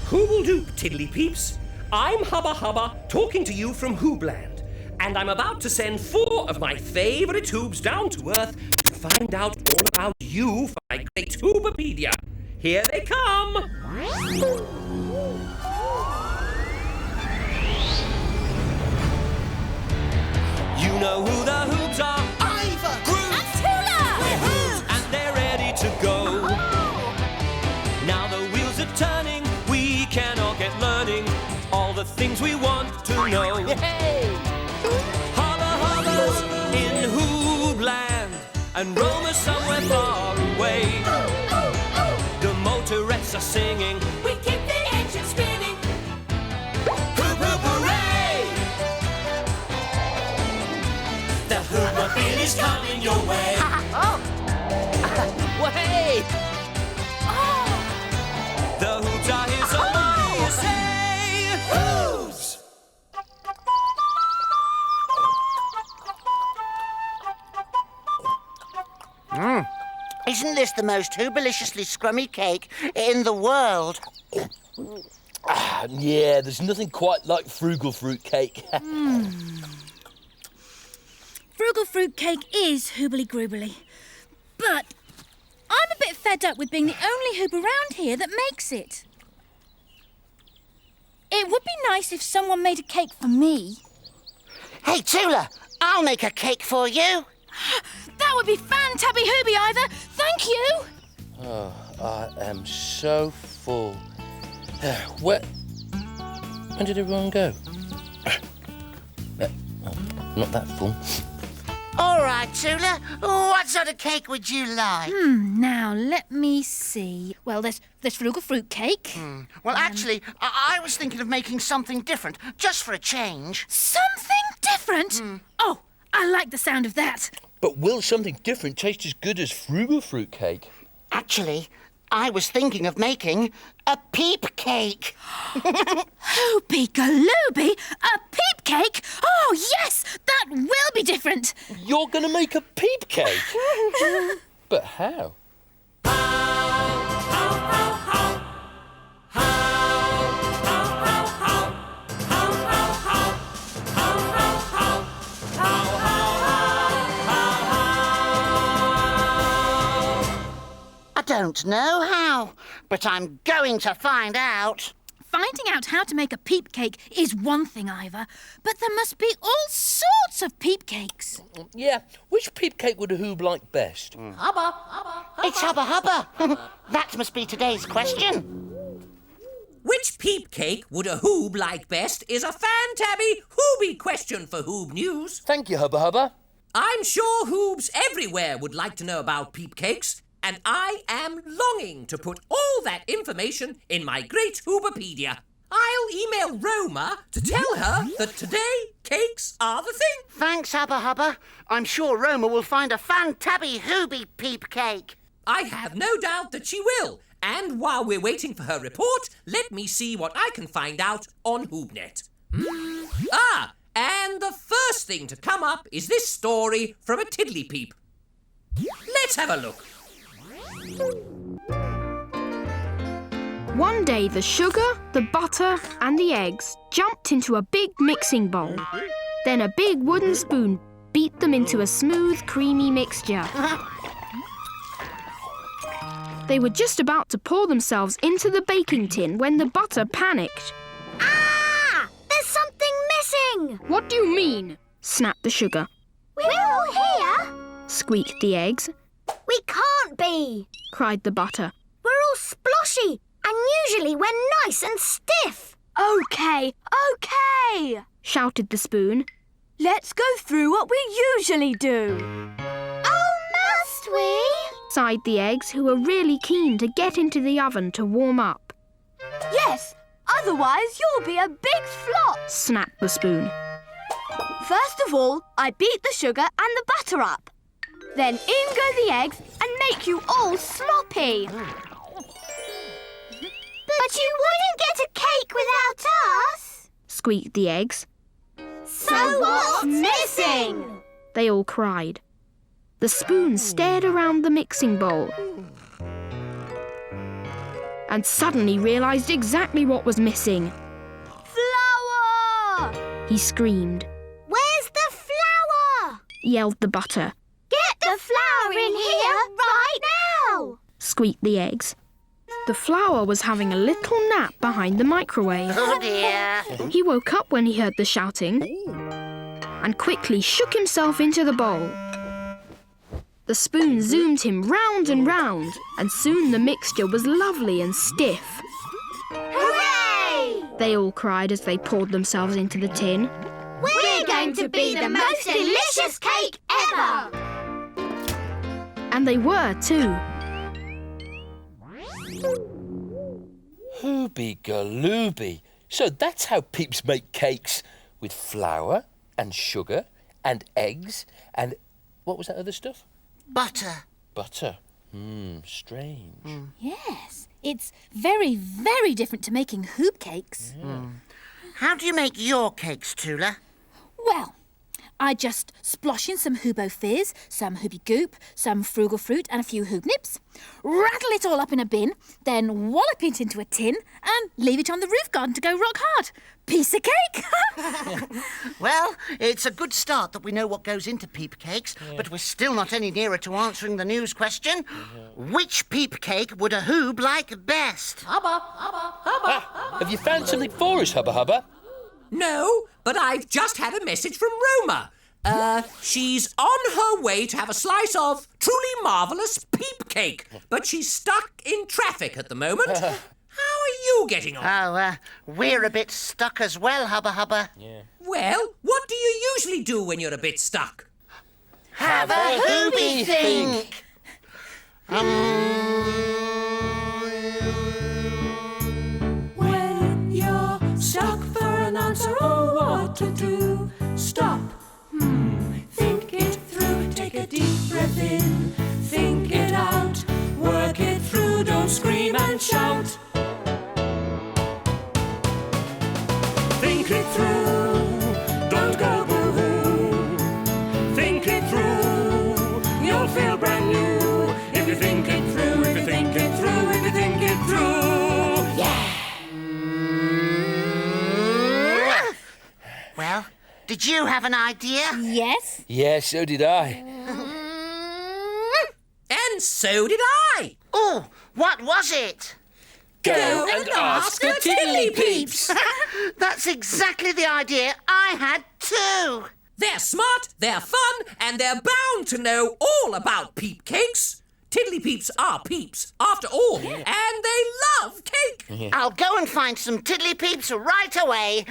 Hooble-doop, Tiddly Peeps. I'm Hubba, talking to you from Hoobland. And I'm about to send 4 of my favourite Hoobs down to Earth to find out all about you for my great Hoobapedia. Here they come! You know who the Hoobs are? Iver! Groove! And Tula! We're Hoobs! And they're ready to go. Oh. Now the wheels are turning, we can all get learning all the things we want to know. Hey! Hubba's in Hoobland, and Roma somewhere far away. The motorettes are singing, We keep the engine spinning. Hoop, hoop, hooray! The Hoobapedia is coming your way. Way! The Hoobs are here, somebody say, Hoobs! Isn't this the most hoobaliciously scrummy cake in the world? Yeah, there's nothing quite like frugal fruit cake. Frugal fruit cake is hoobly-groobly. But I'm a bit fed up with being the only Hoob around here that makes it. It would be nice if someone made a cake for me. Hey, Tula, I'll make a cake for you. That would be fantabby Hooby, Iver. Thank you. Oh, I am so full. When did everyone go? Not that full. All right, Tula, what sort of cake would you like? Now, let me see. Well, there's frugal fruit cake. Well, actually, I was thinking of making something different, just for a change. Something different? Oh, I like the sound of that. But will something different taste as good as frugal fruit cake? Actually, I was thinking of making a peep cake. Hoopy-galooby, a peep cake? Oh, yes, that will be different. You're going to make a peep cake? But how? I don't know how, but I'm going to find out. Finding out how to make a peep cake is one thing, Iver, but there must be all sorts of peep cakes. Yeah, which peep cake would a Hoob like best? Hubba! It's Hubba. That must be today's question. Which peep cake would a Hoob like best is a fantabby Hooby question for Hoob News. Thank you, Hubba. I'm sure Hoobs everywhere would like to know about peep cakes, and I am longing to put all that information in my great Hoobapedia. I'll email Roma to tell her that today cakes are the thing. Thanks, Hubba. I'm sure Roma will find a fantabby Hooby peep cake. I have no doubt that she will. And while we're waiting for her report, let me see what I can find out on HoobNet. And the first thing to come up is this story from a Tiddly Peep. Let's have a look. One day the sugar, the butter and the eggs jumped into a big mixing bowl. Then a big wooden spoon beat them into a smooth, creamy mixture. They were just about to pour themselves into the baking tin when the butter panicked. Ah! There's something missing! What do you mean? Snapped the sugar. We're all here! Squeaked the eggs. We can't be! Cried the butter. We're all sploshy, and usually we're nice and stiff. OK, Shouted the spoon. let's go through what we usually do. Oh, must we? Sighed the eggs, who were really keen to get into the oven to warm up. Yes, otherwise you'll be a big flop. Snapped the spoon. First of all, I beat the sugar and the butter up. Then in go the eggs and make you all sloppy. But you wouldn't get a cake without us. Squeaked the eggs. So what's missing? They all cried. The spoon stared around the mixing bowl. and suddenly realised exactly what was missing. Flour! He screamed, Where's the flour? yelled the butter, Get the flour in here right now! squeaked the eggs. The flour was having a little nap behind the microwave. Oh dear. He woke up when he heard the shouting and quickly shook himself into the bowl. The spoon zoomed him round and round, and soon the mixture was lovely and stiff. Hooray! They all cried as they poured themselves into the tin. We're going to be the most delicious cake ever! And they were too. Hooby galooby. So that's how Peeps make cakes, with flour and sugar and eggs and... what was that other stuff? Butter. Butter. Strange. Yes, it's very, very different to making Hoob cakes. How do you make your cakes, Tula? Well, I just splosh in some Hoobo fizz, some Hooby goop, some frugal fruit and a few Hoob nips, rattle it all up in a bin, then wallop it into a tin and leave it on the roof garden to go rock hard. Piece of cake! Well, it's a good start that we know what goes into Peep cakes, but we're still not any nearer to answering the news question. Which Peep cake would a Hoob like best? Hubba, hubba, hubba. Have you found something for us, Hubba Hubba? No, but I've just had a message from Roma. She's on her way to have a slice of truly marvellous Peep cake, but she's stuck in traffic at the moment. How are you getting on? Oh, we're a bit stuck as well, Hubba Hubba. Well, what do you usually do when you're a bit stuck? Have a Hooby think! When you're stuck for an answer or what to do, stop. Think it through, take a deep breath in. Think it out, work it through, don't scream and shout. Think it through, don't go boo-hoo. Think it through, you'll feel brand new. If you think it through, if you think it through, if you think it through. Yeah! Well, did you have an idea? Yes? Yeah, so did I. And so did I. Oh, what was it? Go and ask the Tiddly Peeps. That's exactly the idea I had too. They're smart, they're fun, and they're bound to know all about Peep cakes. Tiddly Peeps are Peeps, after all, and they love cake. I'll go and find some Tiddly Peeps right away.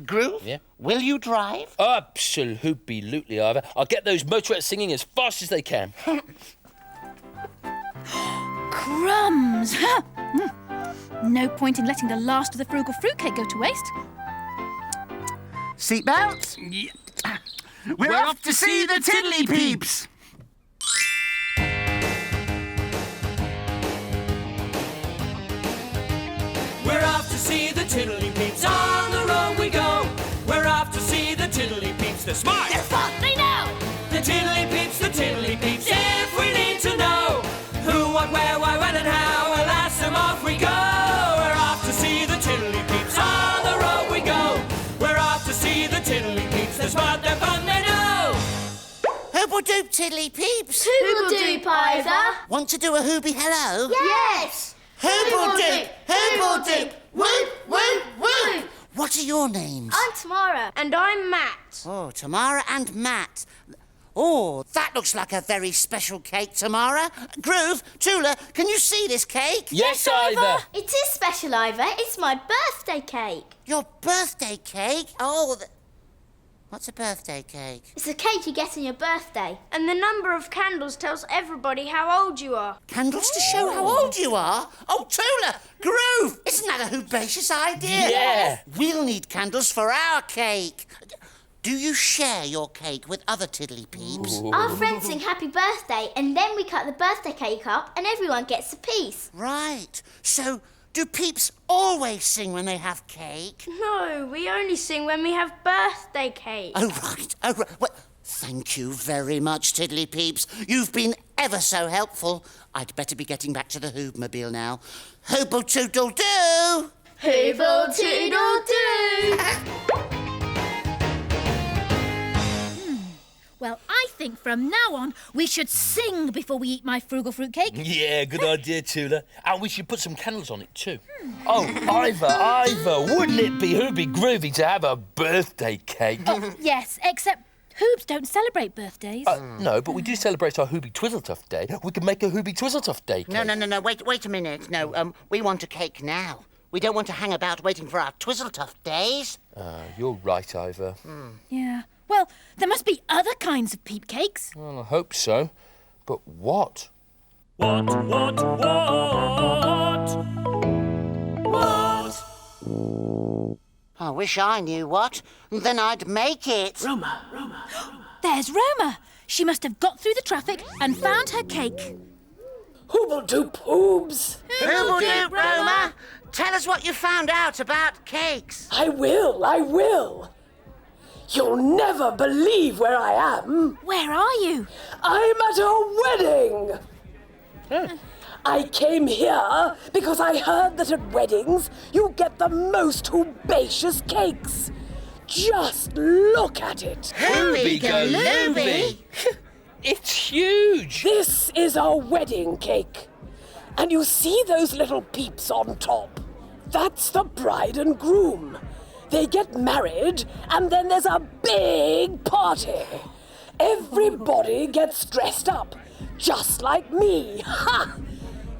Groove, will you drive? Absolutely, Iver. I'll get those motorettes singing as fast as they can. Crumbs! No point in letting the last of the frugal fruitcake go to waste. Seatbelts? We're off to see the Tiddly Peeps! We're off to see the Tiddly Peeps, on the road we go. We're off to see the Tiddly Peeps, they're smart, They're fun, they know! the Tiddly Peeps, if we need to know who, what, where, why, when and how, we'll ask them, off we go. We're off to see the Tiddly Peeps, on the road we go. We're off to see the Tiddly Peeps, they're smart, they're fun, they know. Hooble-doop, Tiddly Peeps. Hooble-doop, Iver. Want to do a Hooby hello? Yes! Hooble-doop, Hooble-doop, whoop, whoop, whoop. What are your names? I'm Tamara. And I'm Matt. Oh, Tamara and Matt. Oh, that looks like a very special cake, Tamara. Groove, Tula, can you see this cake? Yes, Iver. It is special, Iver. It's my birthday cake. Your birthday cake? Oh, what's a birthday cake? It's a cake you get on your birthday. And the number of candles tells everybody how old you are. Candles to show how old you are? Oh, Tula, Groove, isn't that a herbaceous idea? Yeah. We'll need candles for our cake. Do you share your cake with other Tiddly Peeps? Our friends sing happy birthday and then we cut the birthday cake up and everyone gets a piece. Right. So, do Peeps always sing when they have cake? No, we only sing when we have birthday cake. Oh, right. Well, thank you very much, Tiddly Peeps. You've been ever so helpful. I'd better be getting back to the Hoobmobile now. Hooble-toodle-doo! Hooble-toodle-doo! Well, I think from now on we should sing before we eat my frugal fruit cake. Yeah, good idea, Tula. And we should put some candles on it too. Oh, Iver, wouldn't it be Hooby groovy to have a birthday cake? Yes, except Hoobs don't celebrate birthdays. No, but we do celebrate our Hooby Twizzletuff Day. We could make a Hooby Twizzletuff Day cake. No, wait a minute. No, we want a cake now. We don't want to hang about waiting for our Twizzletuff days. You're right, Iver. Yeah. Well, there must be other kinds of peep cakes. Well, I hope so. But what? What? I wish I knew what. Then I'd make it. Roma. There's Roma. She must have got through the traffic and found her cake. Hooble-doop Hoobs. Hooble-doop, Roma. Tell us what you found out about cakes. I will. You'll never believe where I am. Where are you? I'm at a wedding. I came here because I heard that at weddings you get the most herbaceous cakes. Just look at it. Hooby-galooby. It's huge. This is a wedding cake. And you see those little peeps on top? That's the bride and groom. They get married, and then there's a big party. Everybody gets dressed up, just like me. Ha!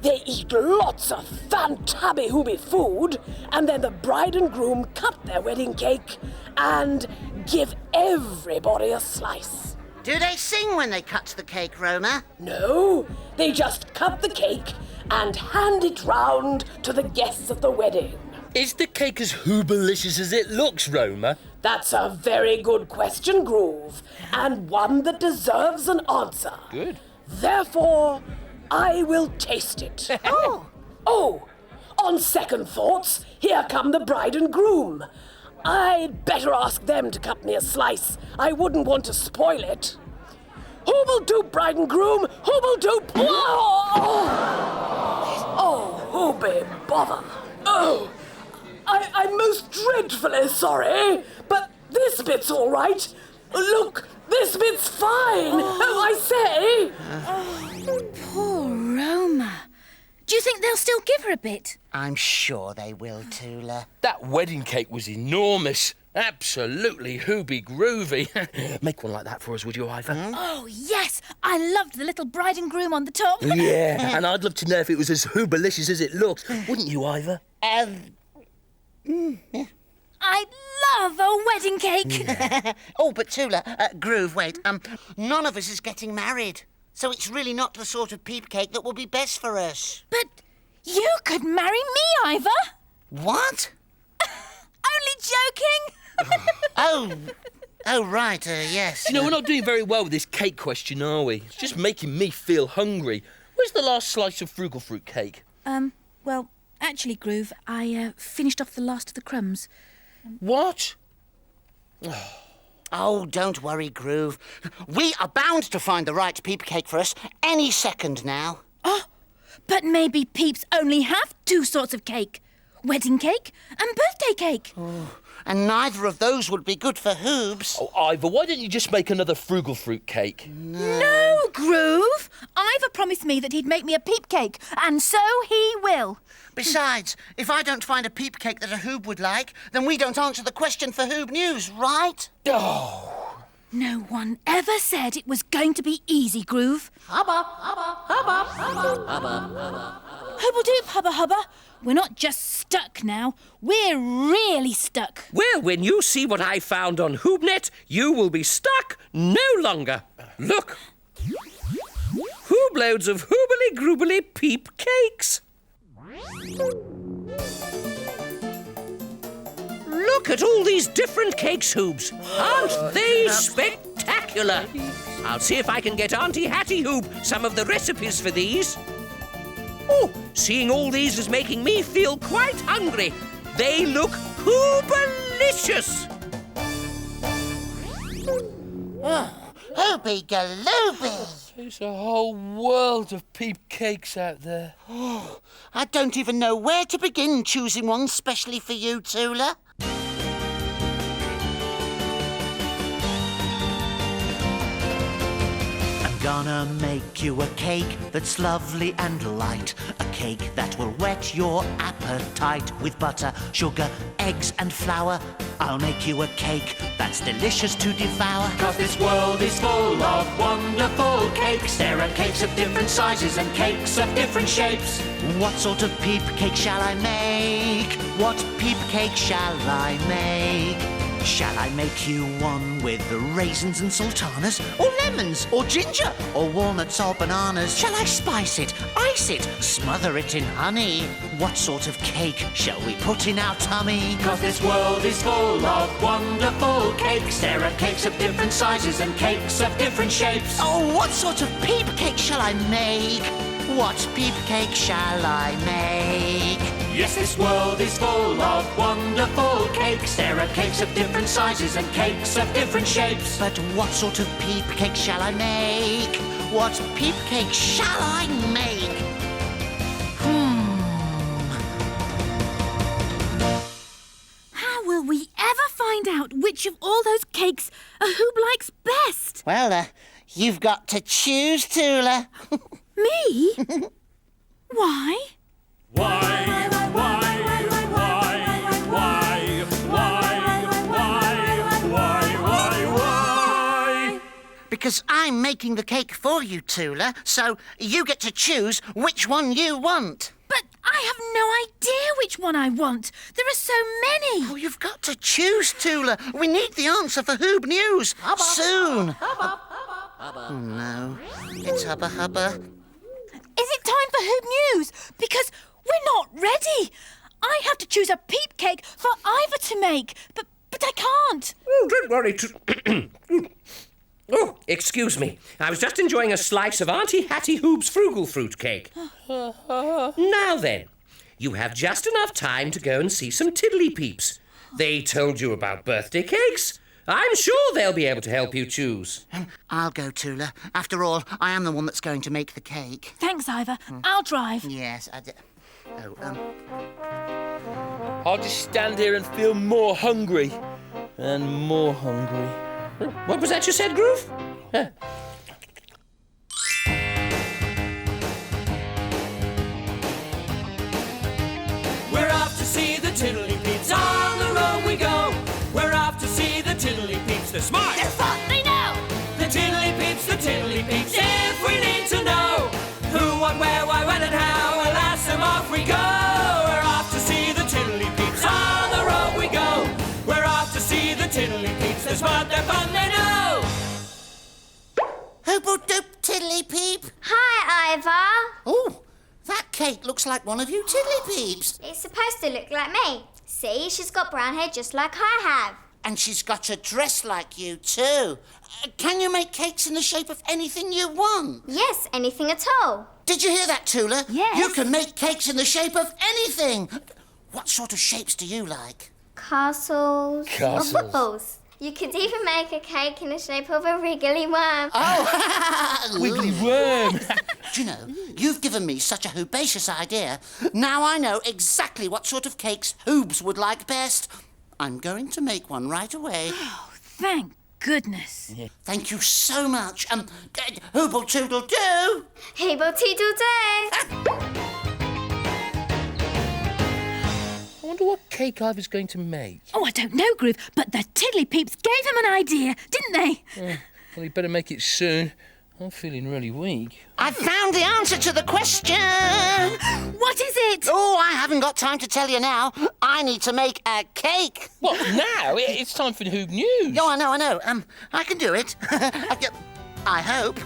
They eat lots of fantabby-hooby food, and then the bride and groom cut their wedding cake and give everybody a slice. Do they sing when they cut the cake, Roma? No, they just cut the cake and hand it round to the guests at the wedding. Is the cake as hoobalicious as it looks, Roma? That's a very good question, Groove, and one that deserves an answer. Good. Therefore, I will taste it. Oh, on second thoughts, here come the bride and groom. I'd better ask them to cut me a slice. I wouldn't want to spoil it. Hooble-doop, bride and groom! Hooble-doop! Oh, Hooby, bother. Oh, I'm most dreadfully sorry, but this bit's all right. Look, this bit's fine. I say. Poor Roma. Do you think they'll still give her a bit? I'm sure they will, Tula. That wedding cake was enormous. Absolutely hooby groovy. Make one like that for us, would you, Iver? Oh, yes. I loved the little bride and groom on the top. Yeah, and I'd love to know if it was as hoobalicious as it looks. Wouldn't you, Iver? I love a wedding cake. Oh, but Tula, Groove, wait. None of us is getting married. So it's really not the sort of peep cake that will be best for us. But you could marry me, Iver. What? Only joking. Oh, right, yes. You know, we're not doing very well with this cake question, are we? It's just making me feel hungry. Where's the last slice of frugal fruit cake? Well, actually, Groove, I finished off the last of the crumbs. What? Oh, don't worry, Groove. We are bound to find the right peep cake for us any second now. Oh, but maybe Peeps only have two sorts of cake. Wedding cake and birthday cake. Oh, and neither of those would be good for Hoobs. Oh, Iver, why don't you just make another frugal fruit cake? No, Groove. Iver promised me that he'd make me a peep cake, and so he will. Besides, if I don't find a peep cake that a Hoob would like, then we don't answer the question for Hoob News, right? Oh. No one ever said it was going to be easy, Groove. Hubba, hubba, hubba, hubba, hubba, hubba. Hubba-doop, hubba-hubba. We're not just stuck now, we're really stuck. Well, when you see what I found on HoobNet, you will be stuck no longer. Look. Hoobloads of hoobly-groobly peep cakes. Look at all these different cakes, Hoobs. Aren't they spectacular? I'll see if I can get Auntie Hattie Hoob some of the recipes for these. Oh, seeing all these is making me feel quite hungry. They look hoobalicious. Oh, Hooby-galooby. There's a whole world of Peep cakes out there. I don't even know where to begin choosing one specially for you, Tula. Gonna make you a cake that's lovely and light. A cake that will whet your appetite. With butter, sugar, eggs and flour, I'll make you a cake that's delicious to devour. 'Cause this world is full of wonderful cakes. There are cakes of different sizes and cakes of different shapes. What sort of peep cake shall I make? What peep cake shall I make? Shall I make you one with the raisins and sultanas? Or lemons? Or ginger? Or walnuts or bananas? Shall I spice it, ice it, smother it in honey? What sort of cake shall we put in our tummy? 'Cause this world is full of wonderful cakes. There are cakes of different sizes and cakes of different shapes. Oh, what sort of peep cake shall I make? What peep cake shall I make? Yes, this world is full of wonderful cakes. There are cakes of different sizes and cakes of different shapes. But what sort of peep cake shall I make? What peep cake shall I make? How will we ever find out which of all those cakes a Hoob likes best? Well, you've got to choose, Tula. Me? Why? Why? Because I'm making the cake for you, Tula, so you get to choose which one you want. But I have no idea which one I want. There are so many. Oh, you've got to choose, Tula. We need the answer for Hoob News. Hubba, soon. Hubba, Hubba. Oh, no. It's Hubba Hubba. Is it time for Hoob News? Because we're not ready. I have to choose a peep cake for Iver to make, but I can't. Oh, don't worry. Oh, excuse me. I was just enjoying a slice of Auntie Hattie Hoob's frugal fruit cake. Now then, you have just enough time to go and see some Tiddly Peeps. They told you about birthday cakes. I'm sure they'll be able to help you choose. I'll go, Tula. After all, I am the one that's going to make the cake. Thanks, Iver. I'll drive. Yes, I'll just stand here and feel more hungry. And more hungry. What was that you said, Groove? We're off to see the Tiddly Peeps. On the road we go. We're off to see the Tiddly Peeps. They're smart. They're fun, they know. The Tiddly Peeps, the Tiddly Peeps. If we need to know who, what, where, why, when and how, we'll ask them, off we go. We're off to see the Tiddly Peeps. On the road we go. We're off to see the Tiddly Peeps. They're smart, they're fun, they know. Hoob-a-doop, Tiddly Peep. Hi, Iver. Oh, that cake looks like one of you Tiddly Peeps. It's supposed to look like me. See, she's got brown hair just like I have. And she's got a dress like you, too. Can you make cakes in the shape of anything you want? Yes, anything at all. Did you hear that, Tula? Yes. You can make cakes in the shape of anything. What sort of shapes do you like? Castles. Castles. Or bubbles. You could even make a cake in the shape of a wriggly worm. Oh, Wiggly worm. Do you know, you've given me such a herbaceous idea. Now I know exactly what sort of cakes Hoobs would like best. I'm going to make one right away. Oh, thank goodness. Thank you so much. Hooble Tootle do. Hooble Tootle do. I wonder what cake Ivor's going to make. Oh, I don't know, Groove, but the Tiddly Peeps gave him an idea, didn't they? Well, he better make it soon. I'm feeling really weak. I've found the answer to the question. What is it? Oh, I haven't got time to tell you now. I need to make a cake. What, now? It's time for the Hoob News. Oh, I know. I can do it. I hope.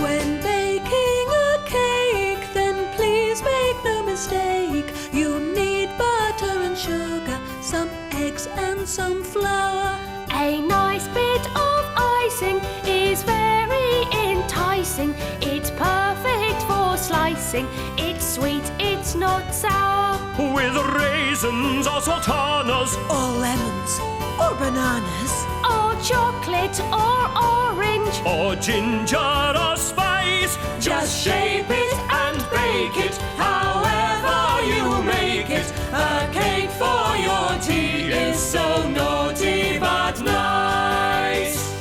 When baking a cake, then please make no mistake. You need butter and sugar, some eggs and some flour. A nice bit of icing is very enticing. It's perfect for slicing. It's sweet, it's not sour. with raisins or sultanas, Or lemons, or bananas, Or chocolate or orange. or ginger or spice. Just shape it and bake it, however you make it. A cake for your tea is so naughty but nice.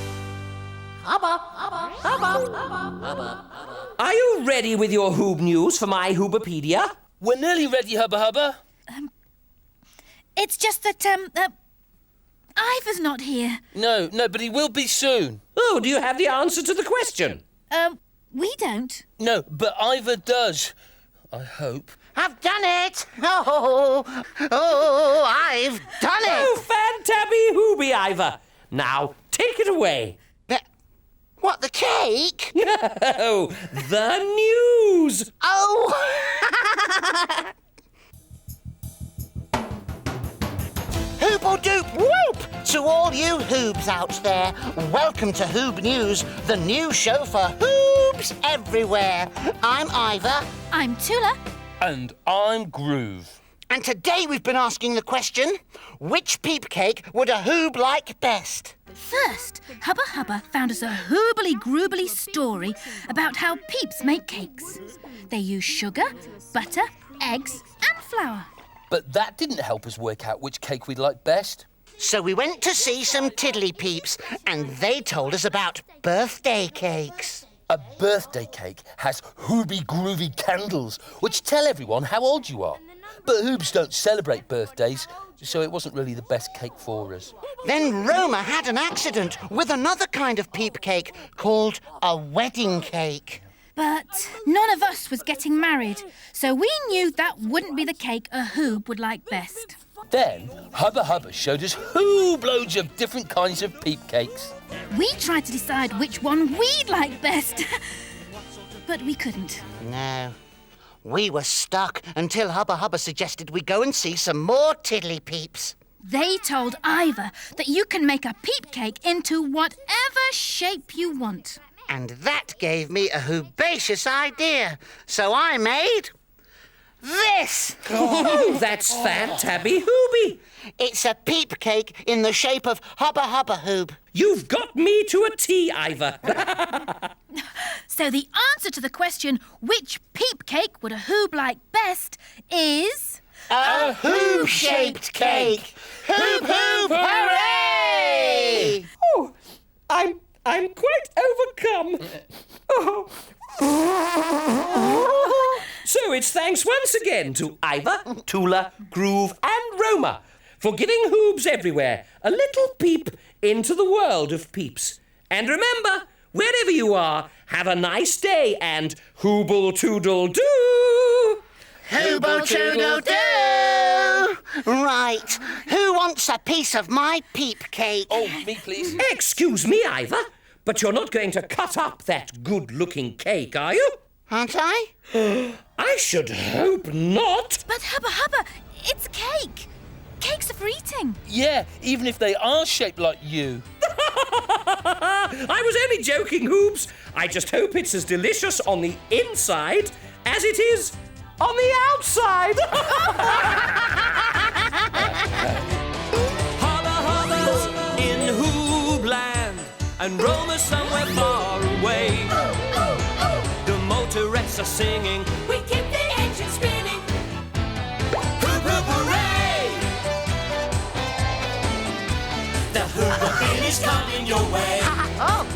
Are you ready with your Hoob news for my Hoobapedia? We're nearly ready, Hubba Hubba. It's just that, Iver's not here. No, but he will be soon. Oh, do you have the answer to the question? We don't. No, but Iver does. I hope. I've done it! I've done it! Oh, fantabby Hooby, Iver. Now, take it away. What, the cake? No, the news. Oh! Hooble-doop whoop! To all you Hoobs out there, welcome to Hoob News, the new show for Hoobs everywhere. I'm Iver. I'm Tula. And I'm Groove. And today we've been asking the question, which peep cake would a Hoob like best? First, Hubba Hubba found us a hoobly-groobly story about how Peeps make cakes. They use sugar, butter, eggs and flour. But that didn't help us work out which cake we'd like best. So we went to see some Tiddly Peeps, and they told us about birthday cakes. A birthday cake has hooby-groovy candles, which tell everyone how old you are. But Hoobs don't celebrate birthdays, so it wasn't really the best cake for us. Then Roma had an accident with another kind of peep cake called a wedding cake. But none of us was getting married, so we knew that wouldn't be the cake a Hoob would like best. Then Hubba Hubba showed us loads of different kinds of peep cakes. We tried to decide which one we'd like best, but we couldn't. No, we were stuck until Hubba Hubba suggested we go and see some more Tiddly Peeps. They told Iver that you can make a peep cake into whatever shape you want. And that gave me a herbaceous idea. So I made this. Oh, that's fantabby Hooby. It's a peep cake in the shape of Hubba Hubba Hoob. You've got me to a T, Iver. So the answer to the question, which peep cake would a Hoob like best, is... A Hoob-shaped cake. Hoob, hoob, hooray! Oh, I'm quite overcome. Oh. So it's thanks once again to Iver, Tula, Groove and Roma for giving Hoobs everywhere a little peep into the world of Peeps. And remember, wherever you are, have a nice day and hooble-toodle-doo! Hooble-toodle-doo! Right, who wants a piece of my peep cake? Oh, me please. Excuse me, Iver, but you're not going to cut up that good-looking cake, are you? Aren't I? I should hope not. But Hubba Hubba, it's cake. Cakes are for eating. Yeah, even if they are shaped like you. I was only joking, Hoobs. I just hope it's as delicious on the inside as it is on the outside. Hubba Hubba's in Hoobland, and Roma somewhere far away. The motorettes are singing, we keep the engine spinning. Hoop hoop hooray! The Hooba is coming your way. Oh!